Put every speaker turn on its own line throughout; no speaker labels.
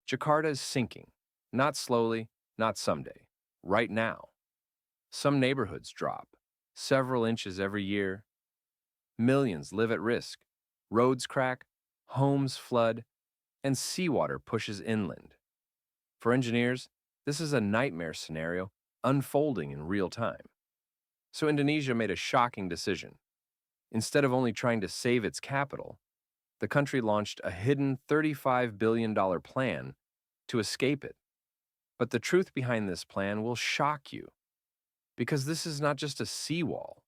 Jakarta is sinking, not slowly, not someday, right now. Some neighborhoods drop, several inches every year. Millions live at risk. Roads crack, homes flood, and seawater pushes inland. For engineers, this is a nightmare scenario unfolding in real time. So Indonesia made a shocking decision. Instead of only trying to save its capital, the country launched a hidden $35 billion plan to escape it. But the truth behind this plan will shock you, because this is not just a seawall.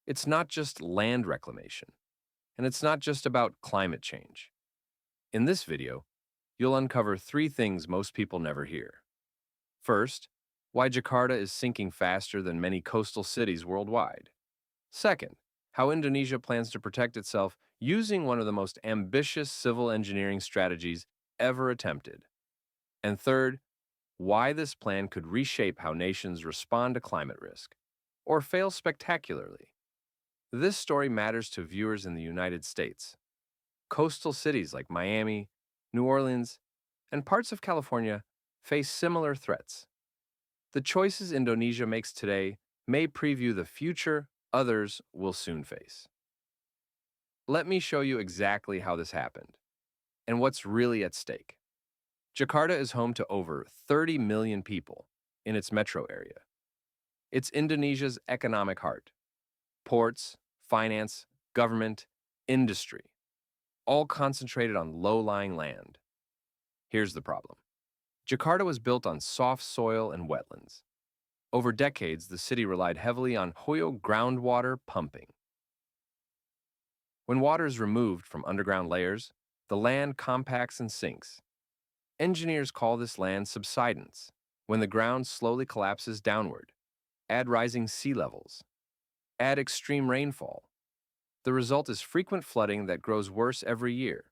It's not just land reclamation, and it's not just about climate change. In this video, you'll uncover three things most people never hear. First, why Jakarta is sinking faster than many coastal cities worldwide. Second, how Indonesia plans to protect itself using one of the most ambitious civil engineering strategies ever attempted. And third, why this plan could reshape how nations respond to climate risk, or fail spectacularly. This story matters to viewers in the United States. Coastal cities like Miami, New Orleans, and parts of California face similar threats. The choices Indonesia makes today may preview the future others will soon face. Let me show you exactly how this happened and what's really at stake. Jakarta is home to over 30 million people in its metro area. It's Indonesia's economic heart. Ports, finance, government, industry, all concentrated on low-lying land. Here's the problem. Jakarta was built on soft soil and wetlands. Over decades, the city relied heavily on Hoyo groundwater pumping. When water is removed from underground layers, the land compacts and sinks. Engineers call this land subsidence, when the ground slowly collapses downward. Add rising sea levels. Add extreme rainfall. The result is frequent flooding that grows worse every year.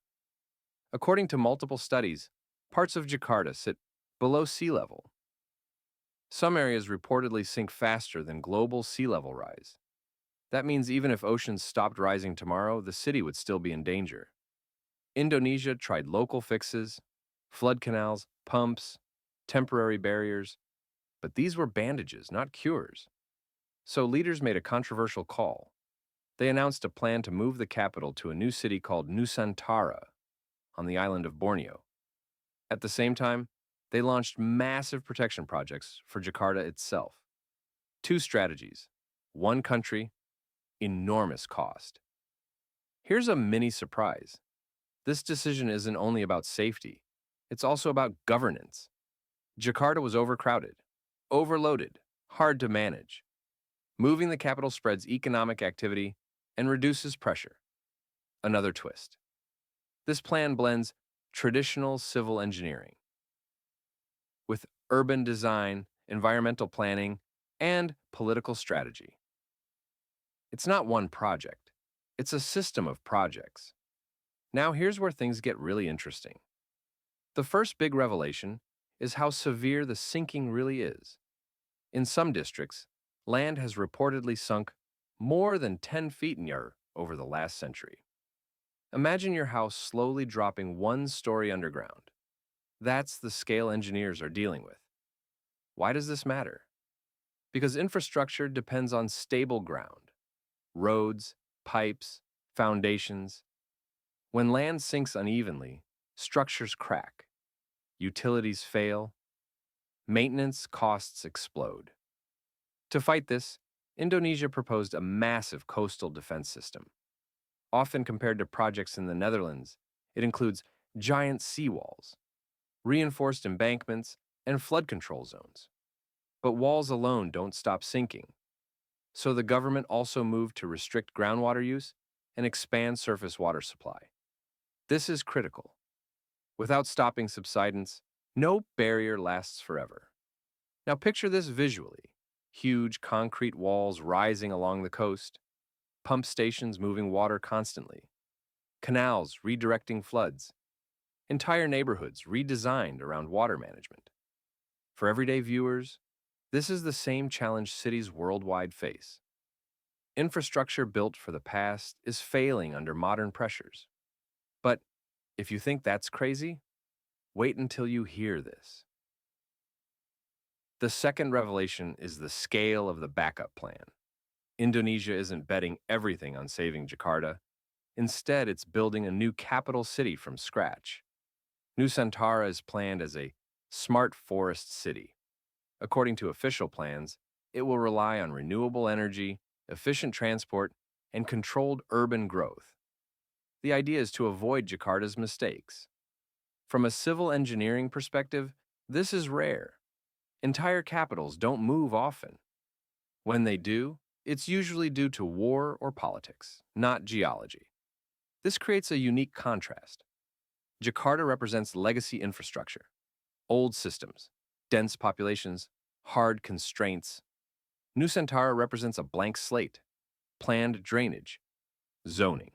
According to multiple studies, parts of Jakarta sit below sea level. Some areas reportedly sink faster than global sea level rise. That means even if oceans stopped rising tomorrow, the city would still be in danger. Indonesia tried local fixes, flood canals, pumps, temporary barriers, but these were bandages, not cures. So leaders made a controversial call. They announced a plan to move the capital to a new city called Nusantara on the island of Borneo. At the same time, they launched massive protection projects for Jakarta itself. Two strategies: one country, enormous cost. Here's a mini surprise. This decision isn't only about safety, it's also about governance. Jakarta was overcrowded, overloaded, hard to manage. Moving the capital spreads economic activity and reduces pressure. Another twist. This plan blends traditional civil engineering with urban design, environmental planning, and political strategy. It's not one project, it's a system of projects. Now here's where things get really interesting. The first big revelation is how severe the sinking really is. In some districts, land has reportedly sunk more than 10 feet in year over the last century. Imagine your house slowly dropping one story underground. That's the scale engineers are dealing with. Why does this matter? Because infrastructure depends on stable ground: roads, pipes, foundations. When land sinks unevenly, structures crack, utilities fail, maintenance costs explode. To fight this, Indonesia proposed a massive coastal defense system. Often compared to projects in the Netherlands, it includes giant seawalls, reinforced embankments, and flood control zones. But walls alone don't stop sinking. So the government also moved to restrict groundwater use and expand surface water supply. This is critical. Without stopping subsidence, no barrier lasts forever. Now picture this visually: huge concrete walls rising along the coast, pump stations moving water constantly, canals redirecting floods, entire neighborhoods redesigned around water management. For everyday viewers, this is the same challenge cities worldwide face. Infrastructure built for the past is failing under modern pressures. But if you think that's crazy, Wait until you hear this. The second revelation is the scale of the backup plan. Indonesia isn't betting everything on saving Jakarta. Instead, it's building a new capital city from scratch. Nusantara is planned as a smart forest city. According to official plans, it will rely on renewable energy, efficient transport, and controlled urban growth. The idea is to avoid Jakarta's mistakes. From a civil engineering perspective, this is rare. Entire capitals don't move often. When they do, it's usually due to war or politics, not geology. This creates a unique contrast. Jakarta represents legacy infrastructure, old systems, dense populations, hard constraints. Nusantara represents a blank slate, planned drainage, zoning,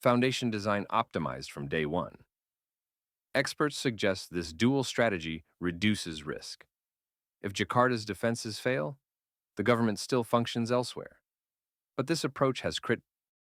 foundation design optimized from day one. Experts suggest this dual strategy reduces risk. If Jakarta's defenses fail, the government still functions elsewhere. But this approach has